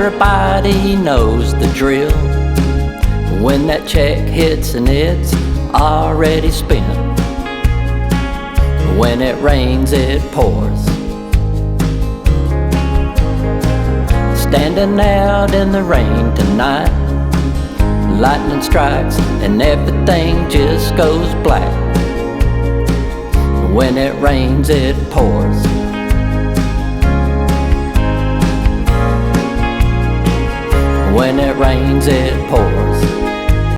everybody knows the drill. When that check hits and it's already spent. When it rains, it pours. Standing out in the rain tonight, lightning strikes and everything just goes black. When it rains, it pours. When it rains, it pours.